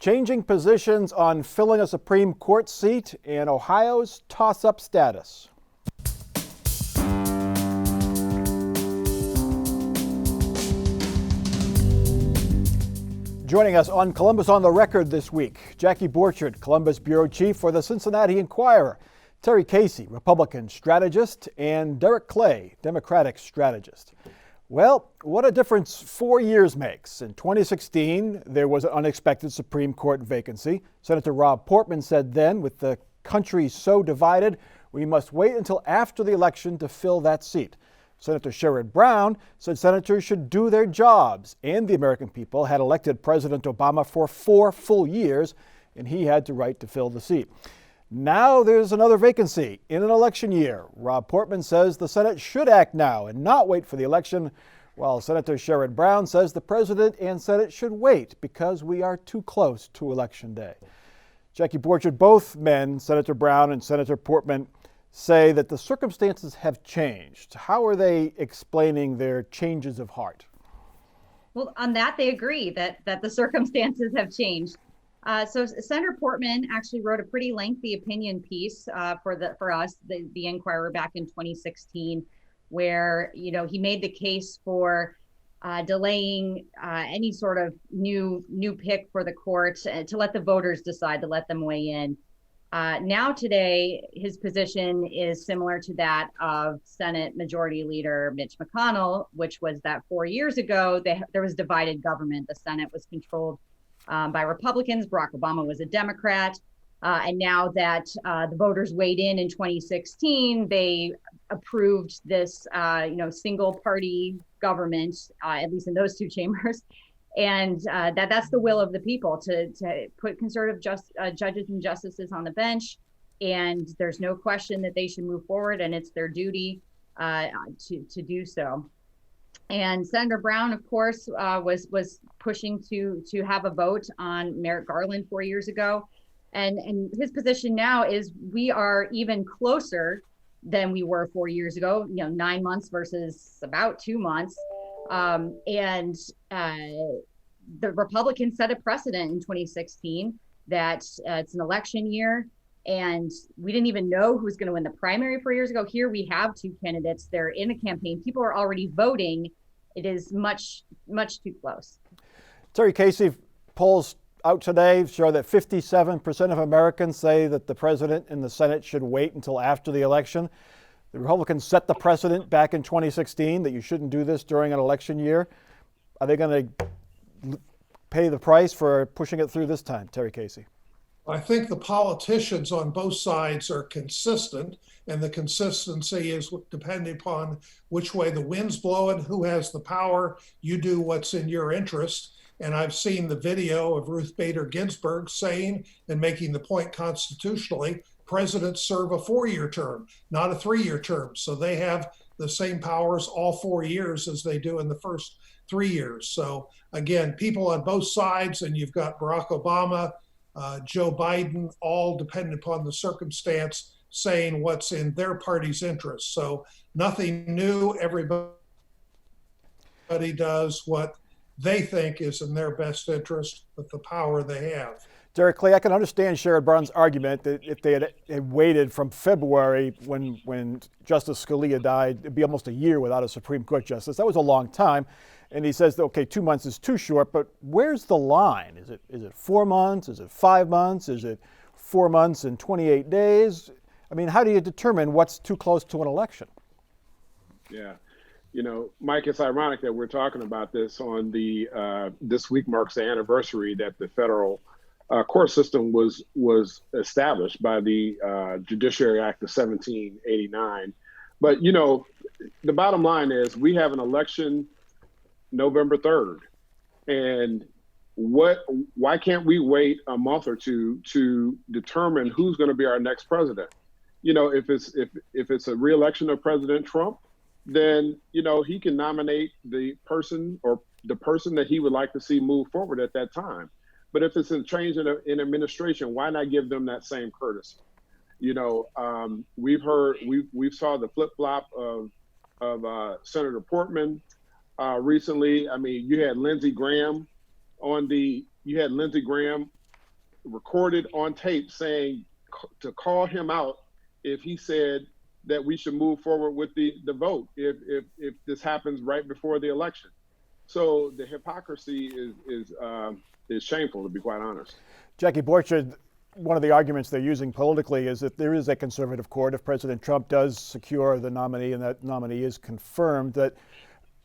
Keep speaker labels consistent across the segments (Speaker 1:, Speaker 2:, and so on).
Speaker 1: changing positions on filling a Supreme Court seat and Ohio's toss-up status. Joining us on Columbus on the Record this week, Jackie Borchert, Columbus Bureau Chief for the Cincinnati Enquirer, Terry Casey, Republican strategist, and Derek Clay, Democratic strategist. Well, what a difference 4 years makes. In 2016, there was an unexpected Supreme Court vacancy. Senator Rob Portman said then, with the country so divided, we must wait until after the election to fill that seat. Senator Sherrod Brown said senators should do their jobs, and the American people had elected President Obama for 4 full years, and he had the right to fill the seat. Now there's another vacancy in an election year. Rob Portman says the Senate should act now and not wait for the election, while Senator Sherrod Brown says the President and Senate should wait because we are too close to Election Day. Jackie Borchert, both men, Senator Brown and Senator Portman, say that the circumstances have changed. How are they explaining their changes of heart?
Speaker 2: Well, on that, they agree that the circumstances have changed. So Senator Portman actually wrote a pretty lengthy opinion piece for us, the Enquirer, back in 2016, where he made the case for delaying any sort of new pick for the court to let the voters decide, to let them weigh in. Now today, his position is similar to that of Senate Majority Leader Mitch McConnell, which was that 4 years ago, there was divided government. The Senate was controlled by Republicans. Barack Obama was a Democrat. And now that the voters weighed in 2016, they approved this, single party government, at least in those two chambers. And that's the will of the people to put conservative judges and justices on the bench. And there's no question that they should move forward, and it's their duty to do so. And Senator Brown, of course, was pushing to have a vote on Merrick Garland 4 years ago. And his position now is we are even closer than we were 4 years ago, 9 months versus about 2 months. The Republicans set a precedent in 2016 that it's an election year, and we didn't even know who was going to win the primary 4 years ago. Here we have two candidates. They're in a campaign. People are already voting. It is much, much too close.
Speaker 1: Terry Casey, polls out today show that 57% of Americans say that the president and the Senate should wait until after the election. The Republicans set the precedent back in 2016 that you shouldn't do this during an election year. Are they going to pay the price for pushing it through this time, Terry Casey?
Speaker 3: I think the politicians on both sides are consistent, and the consistency is depending upon which way the wind's blowing, who has the power. You do what's in your interest. And I've seen the video of Ruth Bader Ginsburg saying and making the point constitutionally, presidents serve a 4-year term, not a 3-year term. So they have the same powers all 4 years as they do in the first 3 years. So again, people on both sides, and you've got Barack Obama, Joe Biden, all dependent upon the circumstance, saying what's in their party's interest. So nothing new. Everybody does what they think is in their best interest with the power they have.
Speaker 1: Derek Clay, I can understand Sherrod Brown's argument that if they had waited from February when Justice Scalia died, it'd be almost a year without a Supreme Court justice. That was a long time. And he says, okay, 2 months is too short, but where's the line? Is it 4 months? Is it 5 months? Is it 4 months and 28 days? I mean, how do you determine what's too close to an election?
Speaker 4: Yeah. Mike, it's ironic that we're talking about this on this week marks the anniversary that the federal court system was established by the Judiciary Act of 1789. But, the bottom line is we have an election November 3rd. And why can't we wait a month or two to determine who's going to be our next president? If it's a re-election of President Trump, then, he can nominate the person that he would like to see move forward at that time. But if it's a change in administration, why not give them that same courtesy? We've saw the flip flop of Senator Portman recently. I mean, you had Lindsey Graham recorded on tape saying to call him out if he said that we should move forward with the vote if this happens right before the election. So the hypocrisy is shameful, to be quite honest.
Speaker 1: Jackie Borchard, one of the arguments they're using politically is that there is a conservative court. If President Trump does secure the nominee and that nominee is confirmed, that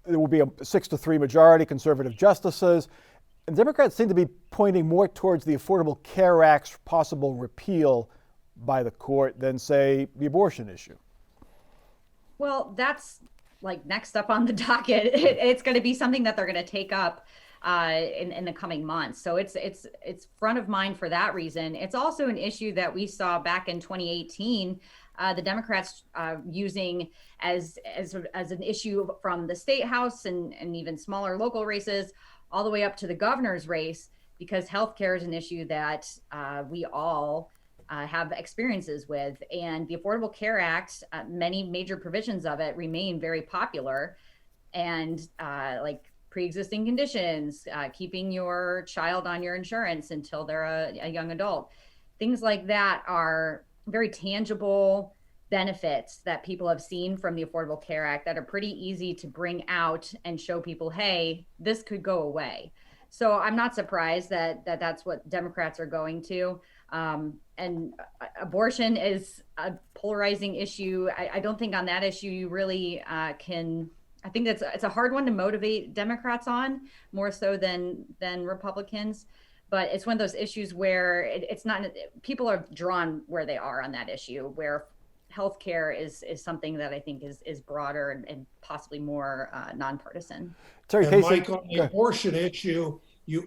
Speaker 1: there will be a 6-3 majority, conservative justices. And Democrats seem to be pointing more towards the Affordable Care Act's possible repeal by the court than, say, the abortion issue.
Speaker 2: Well, that's like next up on the docket. It's going to be something that they're going to take up in the coming months. So it's front of mind for that reason. It's also an issue that we saw back in 2018, the Democrats using as an issue from the state house and even smaller local races all the way up to the governor's race, because healthcare is an issue that we all have experiences with. And the Affordable Care Act, many major provisions of it remain very popular, and like pre-existing conditions, keeping your child on your insurance until they're a young adult. Things like that are very tangible benefits that people have seen from the Affordable Care Act that are pretty easy to bring out and show people, hey, this could go away. So I'm not surprised that that's what Democrats are going to. And abortion is a polarizing issue. I don't think on that issue you really can. I think it's a hard one to motivate Democrats on, more so than Republicans. But it's one of those issues where it's not, people are drawn where they are on that issue, where healthcare is something that I think is broader and possibly more nonpartisan.
Speaker 1: Terry
Speaker 3: And
Speaker 1: Casey,
Speaker 3: Mike, on the abortion issue,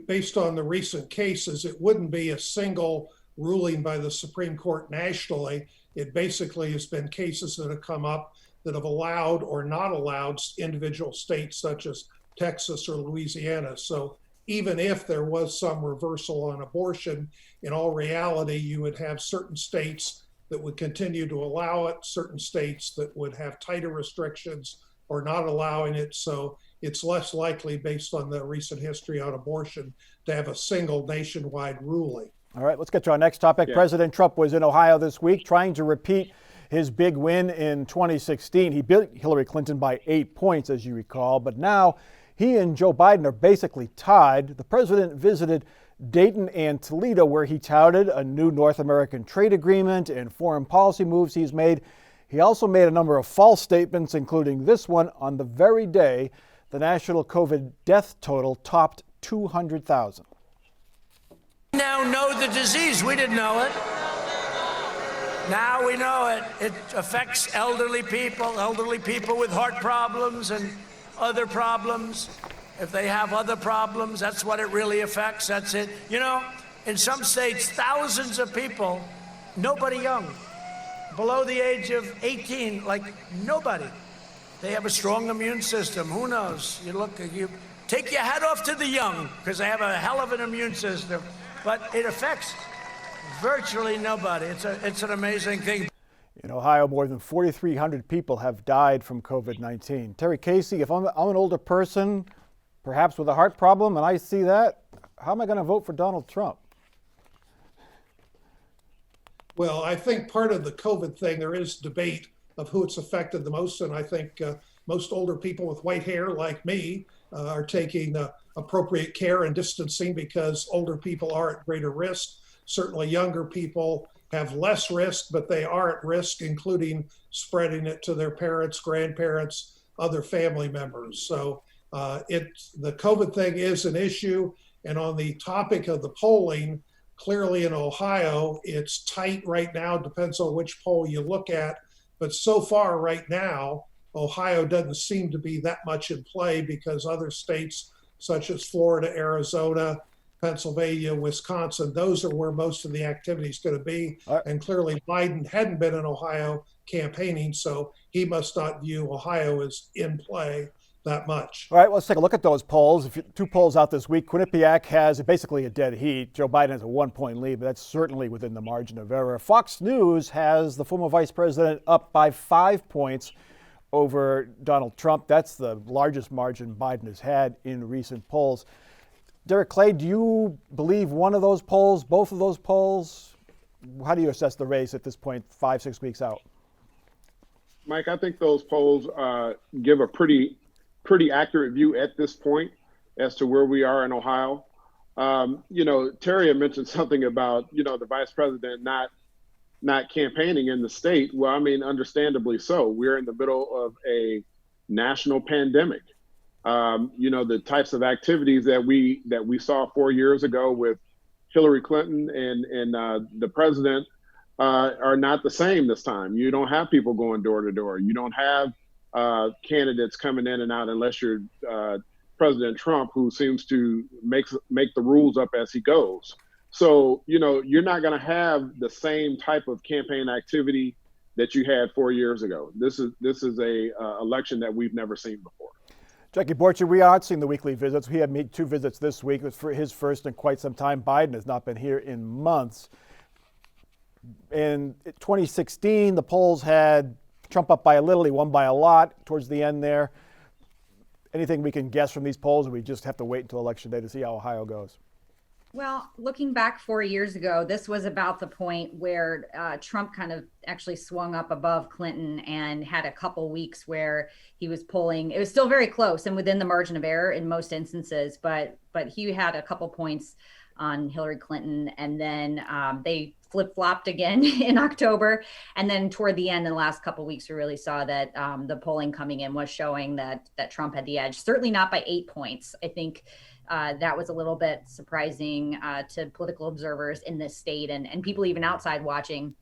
Speaker 3: based on the recent cases, it wouldn't be a single ruling by the Supreme Court nationally. It basically has been cases that have come up that have allowed or not allowed individual states such as Texas or Louisiana. So even if there was some reversal on abortion, in all reality, you would have certain states that would continue to allow it, certain states that would have tighter restrictions or not allowing it. So it's less likely, based on the recent history on abortion, to have a single nationwide ruling.
Speaker 1: all right, let's get to our next topic.
Speaker 4: Yeah.
Speaker 1: President Trump was in Ohio this week trying to repeat his big win in 2016. He beat Hillary Clinton by 8 points, as you recall, but now he and Joe Biden are basically tied. The president visited Dayton and Toledo, where he touted a new North American trade agreement and foreign policy moves he's made. He also made a number of false statements, including this one on the very day the national COVID death total topped 200,000.
Speaker 5: Now know the disease. We didn't know it. Now we know it. It affects elderly people with heart problems and other problems. If they have other problems, that's what it really affects. That's it. You know, in some states, thousands of people, nobody young, below the age of 18, like nobody. They have a strong immune system. Who knows? You take your hat off to the young, because they have a hell of an immune system. But it affects virtually nobody. It's an amazing thing.
Speaker 1: In Ohio, more than 4,300 people have died from COVID-19. Terry Casey, if I'm an older person, perhaps with a heart problem, and I see that, how am I going to vote for Donald Trump?
Speaker 3: Well, I think part of the COVID thing, there is debate of who it's affected the most. And I think most older people with white hair like me are taking appropriate care and distancing, because older people are at greater risk. Certainly younger people have less risk, but they are at risk, including spreading it to their parents, grandparents, other family members. So the COVID thing is an issue. And on the topic of the polling, clearly in Ohio, it's tight right now. Depends on which poll you look at. But so far right now, Ohio doesn't seem to be that much in play, because other states such as Florida, Arizona, Pennsylvania, Wisconsin, those are where most of the activity is going to be. And clearly Biden hadn't been in Ohio campaigning, so he must not view Ohio as in play that much.
Speaker 1: All right, let's take a look at those polls. Two polls out this week. Quinnipiac has basically a dead heat. Joe Biden has a 1-point lead, but that's certainly within the margin of error. Fox News has the former vice president up by 5 points over Donald Trump. That's the largest margin Biden has had in recent polls. Derek Clay, do you believe one of those polls, both of those polls? How do you assess the race at this point, 5-6 weeks out?
Speaker 4: Mike, I think those polls give a pretty accurate view at this point as to where we are in Ohio. Terry had mentioned something about, the vice president not campaigning in the state. Well, I mean, understandably so. We're in the middle of a national pandemic. The types of activities that we saw 4 years ago with Hillary Clinton and the president are not the same this time. You don't have people going door to door. You don't have candidates coming in and out unless you're President Trump, who seems to make the rules up as he goes. So, you're not going to have the same type of campaign activity that you had 4 years ago. This is a election that we've never seen before.
Speaker 1: Jackie Borchard, we are seeing the weekly visits. We had 2 visits this week. It was for his first in quite some time. Biden has not been here in months. In 2016, the polls had Trump up by a little. He won by a lot towards the end there. Anything we can guess from these polls, or we just have to wait until Election Day to see how Ohio goes?
Speaker 2: Well, looking back 4 years ago, this was about the point where Trump kind of actually swung up above Clinton and had a couple weeks where he was polling. It was still very close and within the margin of error in most instances, but he had a couple points on Hillary Clinton, and then they flip-flopped again in October. And then toward the end, in the last couple of weeks, we really saw that the polling coming in was showing that Trump had the edge, certainly not by 8 points. I think that was a little bit surprising to political observers in this state and people even outside watching.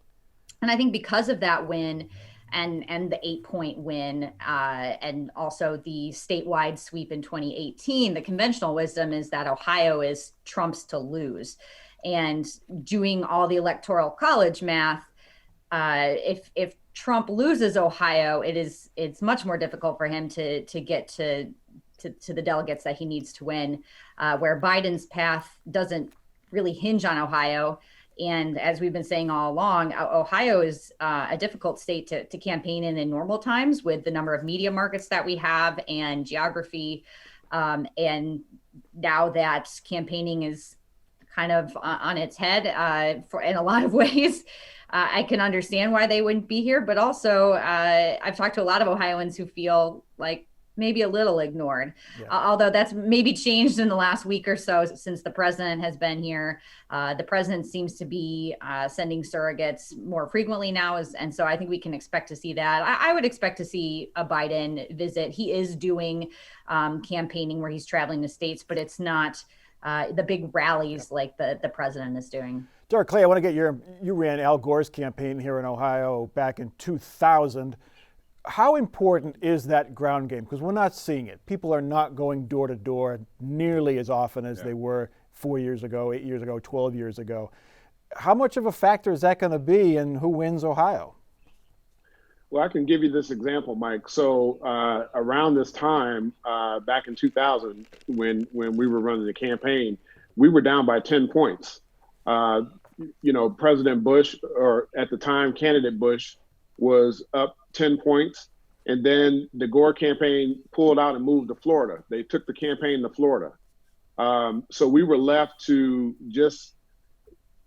Speaker 2: And I think because of that win and the 8-point win and also the statewide sweep in 2018, the conventional wisdom is that Ohio is Trump's to lose. And doing all the electoral college math, if Trump loses Ohio, it's much more difficult for him to get to the delegates that he needs to win, where Biden's path doesn't really hinge on Ohio. And as we've been saying all along, Ohio is a difficult state to campaign in normal times with the number of media markets that we have and geography. And now that campaigning is kind of on its head in a lot of ways, I can understand why they wouldn't be here. But also, I've talked to a lot of Ohioans who feel like maybe a little ignored, although that's maybe changed in the last week or so since the president has been here. The president seems to be sending surrogates more frequently now, and so I think we can expect to see that. I would expect to see a Biden visit. He is doing campaigning where he's traveling to states, but it's not the big rallies like the president is doing.
Speaker 1: Derek Clay, I want to get you ran Al Gore's campaign here in Ohio back in 2000. How important is that ground game? Because we're not seeing it. People are not going door to door nearly as often as they were 4 years ago, 8 years ago, 12 years ago. How much of a factor is that going to be in who wins Ohio?
Speaker 4: Well, I can give you this example, Mike. So around this time, back in 2000, when we were running the campaign, we were down by 10 points. President Bush, or at the time, candidate Bush, was up 10 points. And then the Gore campaign pulled out and moved to Florida. They took the campaign to Florida. So we were left to just,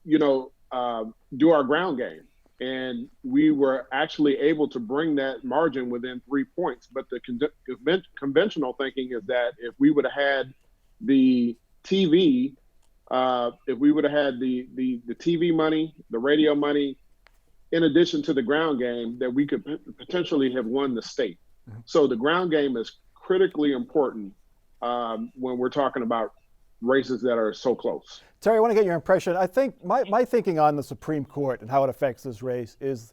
Speaker 4: do our ground game. And we were actually able to bring that margin within 3 points. But the conventional thinking is that if we would have had the TV, if we would have had the TV money, the radio money, in addition to the ground game, that we could potentially have won the state. Mm-hmm. So the ground game is critically important when we're talking about races that are so close.
Speaker 1: Terry, I want to get your impression. I think my thinking on the Supreme Court and how it affects this race is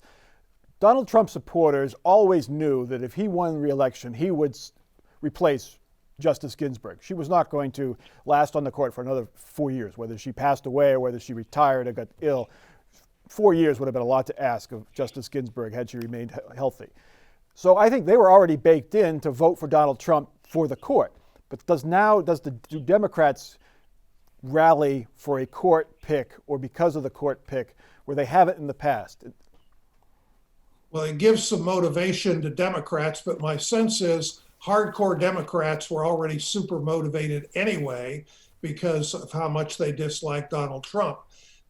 Speaker 1: Donald Trump supporters always knew that if he won re-election, he would replace Justice Ginsburg. She was not going to last on the court for another 4 years, whether she passed away or whether she retired or got ill. 4 years would have been a lot to ask of Justice Ginsburg had she remained healthy. So I think they were already baked in to vote for Donald Trump for the court. But do Democrats rally for a court pick or because of the court pick where they haven't in the past?
Speaker 3: Well, it gives some motivation to Democrats, but my sense is hardcore Democrats were already super motivated anyway. because of how much they dislike Donald Trump.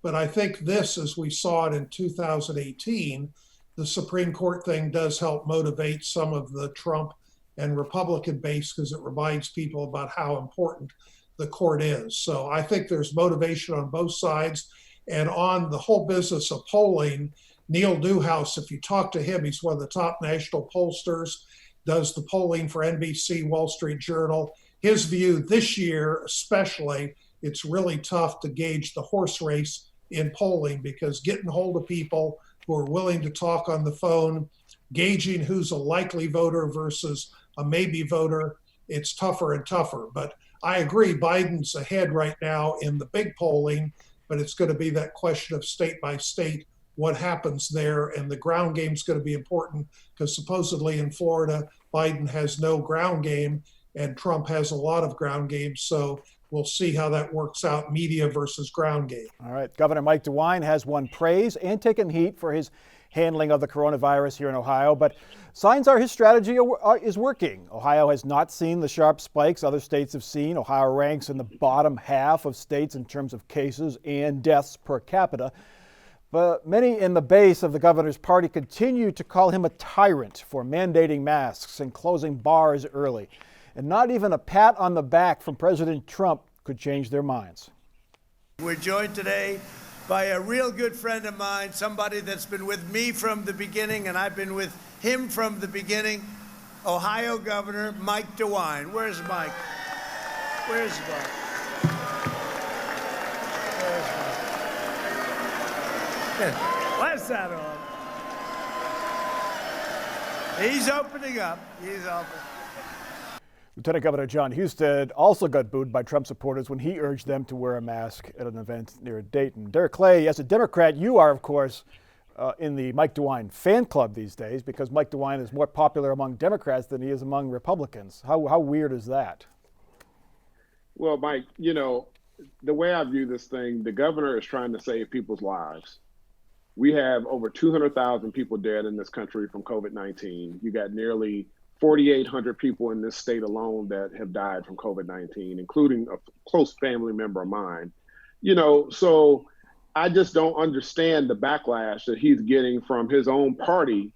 Speaker 3: But I think this, as we saw it in 2018, the Supreme Court thing does help motivate some of the Trump and Republican base because it reminds people about how important the court is. So I think there's motivation on both sides. And on the whole business of polling, Neil Newhouse, if you talk to him, he's one of the top national pollsters, does the polling for NBC, Wall Street Journal. His view this year, especially, it's really tough to gauge the horse race in polling because getting hold of people who are willing to talk on the phone, gauging who's a likely voter versus a maybe voter, it's tougher and tougher. But I agree, Biden's ahead right now in the big polling, but it's going to be that question of state by state, what happens there. And the ground game is going to be important because supposedly in Florida, Biden has no ground game and Trump has a lot of ground game. So we'll see how that works out, media versus ground game.
Speaker 1: All right. Governor Mike DeWine has won praise and taken heat for his handling of the coronavirus here in Ohio, but signs are his strategy is working. Ohio has not seen the sharp spikes other states have seen. Ohio ranks in the bottom half of states in terms of cases and deaths per capita. But many in the base of the governor's party continue to call him a tyrant for mandating masks and closing bars early. And not even a pat on the back from President Trump could change their minds.
Speaker 5: We're joined today by a real good friend of mine, somebody that's been with me from the beginning, and I've been with him from the beginning, Ohio Governor Mike DeWine. Where's Mike? Where's Mike? Where's Mike? What's that on? He's opening up. He's opening.
Speaker 1: Lieutenant Governor John Husted also got booed by Trump supporters when he urged them to wear a mask at an event near Dayton. Derek Clay, as a Democrat, you are, of course, in the Mike DeWine fan club these days because Mike DeWine is more popular among Democrats than he is among Republicans. How weird is that?
Speaker 4: Well, Mike, you know, the way I view this thing, the governor is trying to save people's lives. We have over 200,000 people dead in this country from COVID-19. You got nearly 4,800 people in this state alone that have died from COVID-19, including a close family member of mine. You know, so I just don't understand the backlash that he's getting from his own party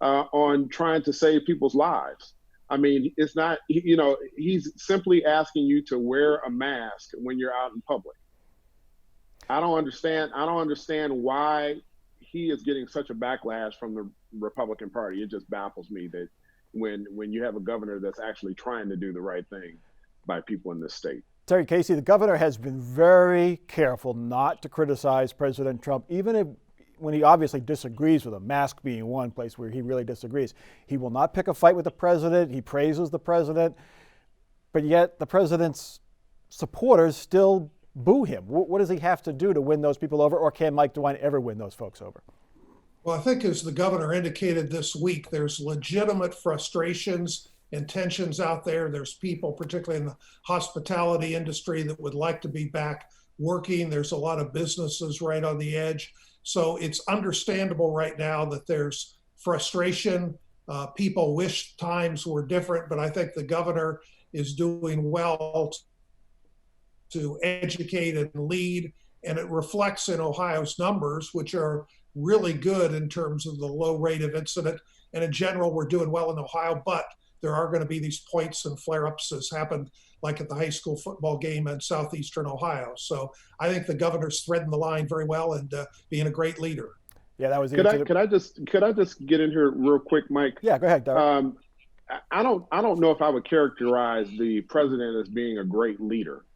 Speaker 4: on trying to save people's lives. I mean, it's not, you know, he's simply asking you to wear a mask when you're out in public. I don't understand why he is getting such a backlash from the Republican Party. It just baffles me that when you have a governor that's actually trying to do the right thing by people in this state.
Speaker 1: Terry Casey, the governor has been very careful not to criticize President Trump, even when he obviously disagrees with him, mask being one place where he really disagrees. He will not pick a fight with the president. He praises the president, but yet the president's supporters still boo him. What does he have to do to win those people over, or can Mike DeWine ever win those folks over?
Speaker 3: Well, I think as the governor indicated this week, there's legitimate frustrations and tensions out there. There's people, particularly in the hospitality industry, that would like to be back working. There's a lot of businesses right on the edge. So it's understandable right now that there's frustration. People wish times were different, but I think the governor is doing well to educate and lead. And it reflects in Ohio's numbers, which are really good in terms of the low rate of incident. And in general, we're doing well in Ohio, but there are going to be these points and flare-ups as happened like at the high school football game in southeastern Ohio. So I think the governor's threading the line very well and being a great leader.
Speaker 1: Yeah, that was.
Speaker 4: Could I just get in here real quick, Mike?
Speaker 1: Yeah, go ahead, Derek.
Speaker 4: I don't know if I would characterize the president as being a great leader.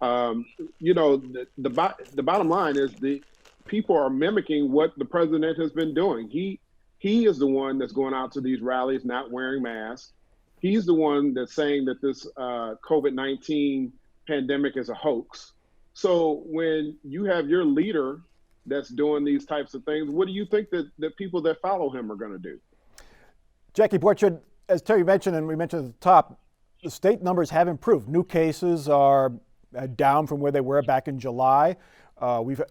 Speaker 4: You know, the bottom line is the people are mimicking what the president has been doing. He is the one that's going out to these rallies not wearing masks. He's the one that's saying that this COVID-19 pandemic is a hoax. So when you have your leader that's doing these types of things, what do you think that people that follow him are going to do?
Speaker 1: Jackie Borchard, as Terry mentioned, and we mentioned at the top, the state numbers have improved. New cases are down from where they were back in July.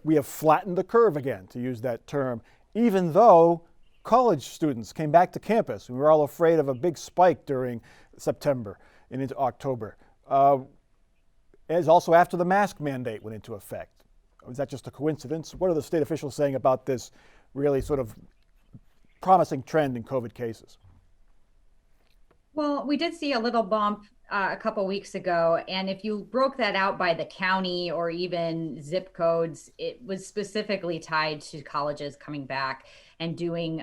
Speaker 1: We have flattened the curve again, to use that term, even though college students came back to campus. We were all afraid of a big spike during September and into October. is also after the mask mandate went into effect. Was that just a coincidence? What are the state officials saying about this really sort of promising trend in COVID cases?
Speaker 2: Well, we did see a little bump a couple weeks ago, and if you broke that out by the county or even zip codes, it was specifically tied to colleges coming back and doing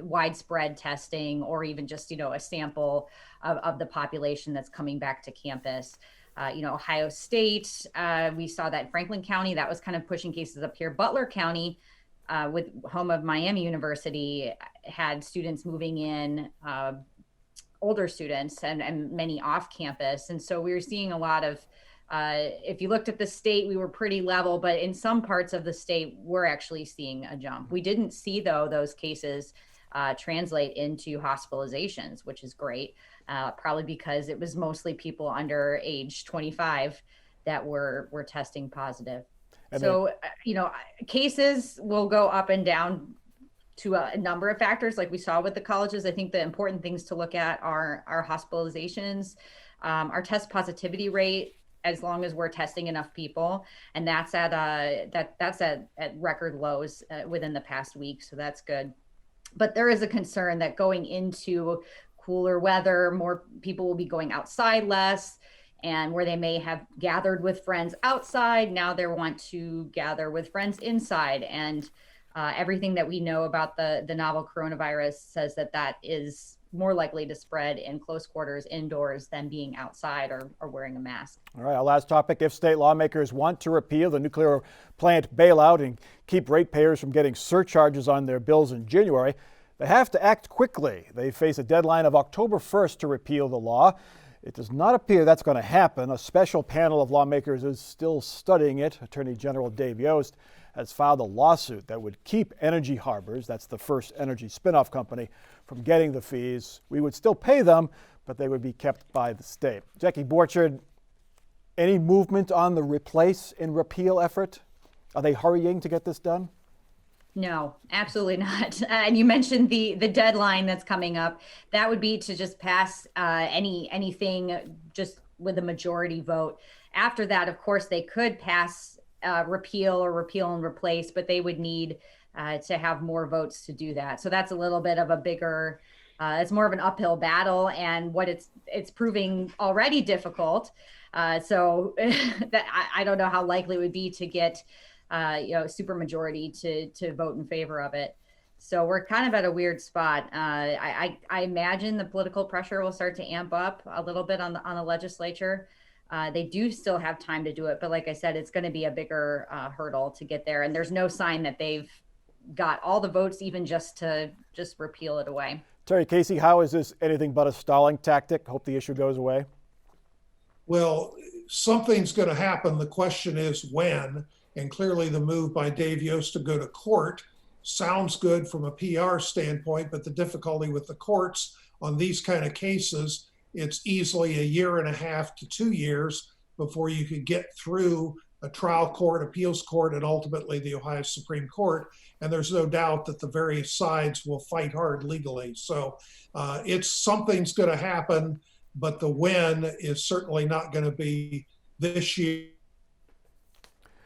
Speaker 2: widespread testing, or even just a sample of the population that's coming back to campus. Ohio State, we saw that Franklin County, that was kind of pushing cases up here. Butler County, with home of Miami University, had students moving in, older students and many off campus. And so we were seeing a lot of, if you looked at the state, we were pretty level, but in some parts of the state, we're actually seeing a jump. We didn't see, though, those cases translate into hospitalizations, which is great, probably because it was mostly people under age 25 that were testing positive. And so, cases will go up and down to a number of factors, like we saw with the colleges. I think the important things to look at are our hospitalizations, our test positivity rate, as long as we're testing enough people, and that's at record lows within the past week. So that's good. But there is a concern that going into cooler weather, more people will be going outside less, and where they may have gathered with friends outside, now they want to gather with friends inside. And everything that we know about the novel coronavirus says that is more likely to spread in close quarters indoors than being outside or wearing a mask.
Speaker 1: All right, our last topic. If state lawmakers want to repeal the nuclear plant bailout and keep ratepayers from getting surcharges on their bills in January, they have to act quickly. They face a deadline of October 1st to repeal the law. It does not appear that's going to happen. A special panel of lawmakers is still studying it. Attorney General Dave Yost has filed a lawsuit that would keep Energy Harbors, that's the First Energy spinoff company, from getting the fees. We would still pay them, but they would be kept by the state. Jackie Borchard, any movement on the replace and repeal effort? Are they hurrying to get this done?
Speaker 2: No, absolutely not. And you mentioned the deadline that's coming up. That would be to just pass anything just with a majority vote. After that, of course, they could pass repeal and replace, but they would need to have more votes to do that. So that's a little bit of a bigger, it's more of an uphill battle, and what it's proving already difficult. So that I don't know how likely it would be to get super majority to vote in favor of it. So we're kind of at a weird spot. I imagine the political pressure will start to amp up a little bit on the legislature. They do still have time to do it, but like I said, it's going to be a bigger hurdle to get there. And there's no sign that they've got all the votes even just to repeal it away.
Speaker 1: Terry Casey, how is this anything but a stalling tactic? Hope the issue goes away.
Speaker 3: Well, something's going to happen. The question is when. And clearly the move by Dave Yost to go to court sounds good from a PR standpoint, but the difficulty with the courts on these kind of cases, it's easily 1.5 to 2 years before you could get through a trial court, appeals court, and ultimately the Ohio Supreme Court. And there's no doubt that the various sides will fight hard legally. So something's going to happen, but the when is certainly not going to be this year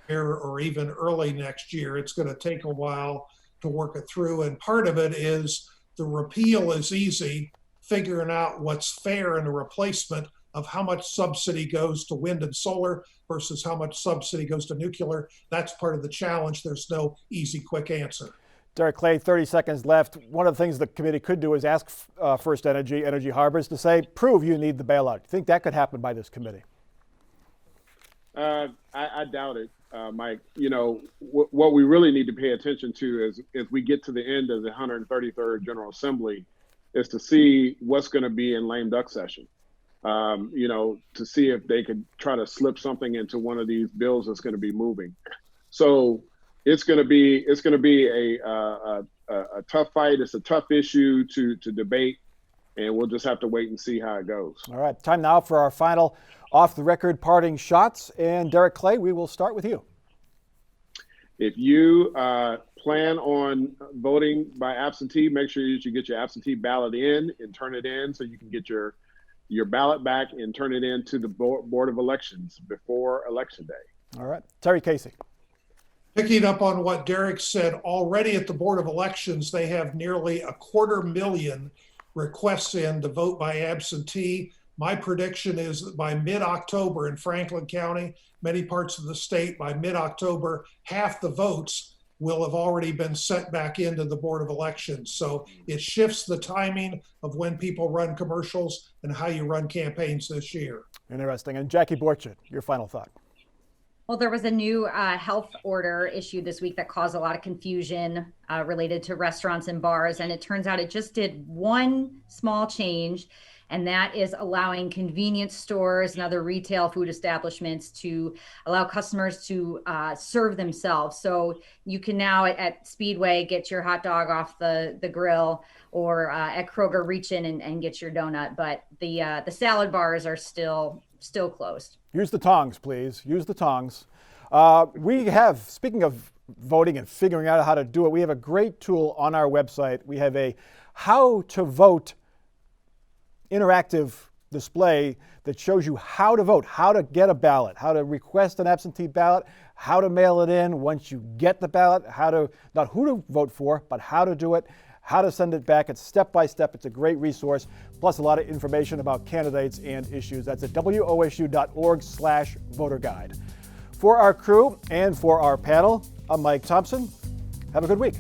Speaker 3: or even early next year. It's going to take a while to work it through. And part of it is the repeal is easy, figuring out what's fair in a replacement of how much subsidy goes to wind and solar versus how much subsidy goes to nuclear. That's part of the challenge. There's no easy, quick answer.
Speaker 1: Derek Clay, 30 seconds left. One of the things the committee could do is ask First Energy Harbors to say, prove you need the bailout. Do you think that could happen by this committee?
Speaker 4: I doubt it, Mike. What we really need to pay attention to is if we get to the end of the 133rd General Assembly is to see what's going to be in lame duck session. To see if they could try to slip something into one of these bills that's going to be moving. So it's going to be a tough fight. It's a tough issue to debate, and we'll just have to wait and see how it goes.
Speaker 1: All right, time now for our final off-the-record parting shots. And Derek Clay, we will start with you.
Speaker 4: If you plan on voting by absentee, make sure you get your absentee ballot in and turn it in so you can get your your ballot back and turn it in to the Board of Elections before Election Day.
Speaker 1: All right. Terry Casey.
Speaker 3: Picking up on what Derek said, already at the Board of Elections, they have nearly 250,000 requests in to vote by absentee. My prediction is that by mid-October in Franklin County, many parts of the state, by mid-October, half the votes will have already been sent back into the Board of Elections. So it shifts the timing of when people run commercials and how you run campaigns this year.
Speaker 1: Interesting. And Jackie Borchert, your final thought.
Speaker 2: Well, there was a new health order issued this week that caused a lot of confusion related to restaurants and bars. And it turns out it just did one small change, and that is allowing convenience stores and other retail food establishments to allow customers to serve themselves. So you can now at Speedway get your hot dog off the grill, or at Kroger reach in and get your donut. But the salad bars are still closed.
Speaker 1: Use the tongs, please. Use the tongs. We have, speaking of voting and figuring out how to do it, we have a great tool on our website. We have a how to vote interactive display that shows you how to vote, how to get a ballot, how to request an absentee ballot, how to mail it in once you get the ballot, how to, not who to vote for, but how to do it, how to send it back. It's step by step. It's a great resource, plus a lot of information about candidates and issues. That's at wosu.org/voter guide. For our crew and for our panel, I'm Mike Thompson. Have a good week.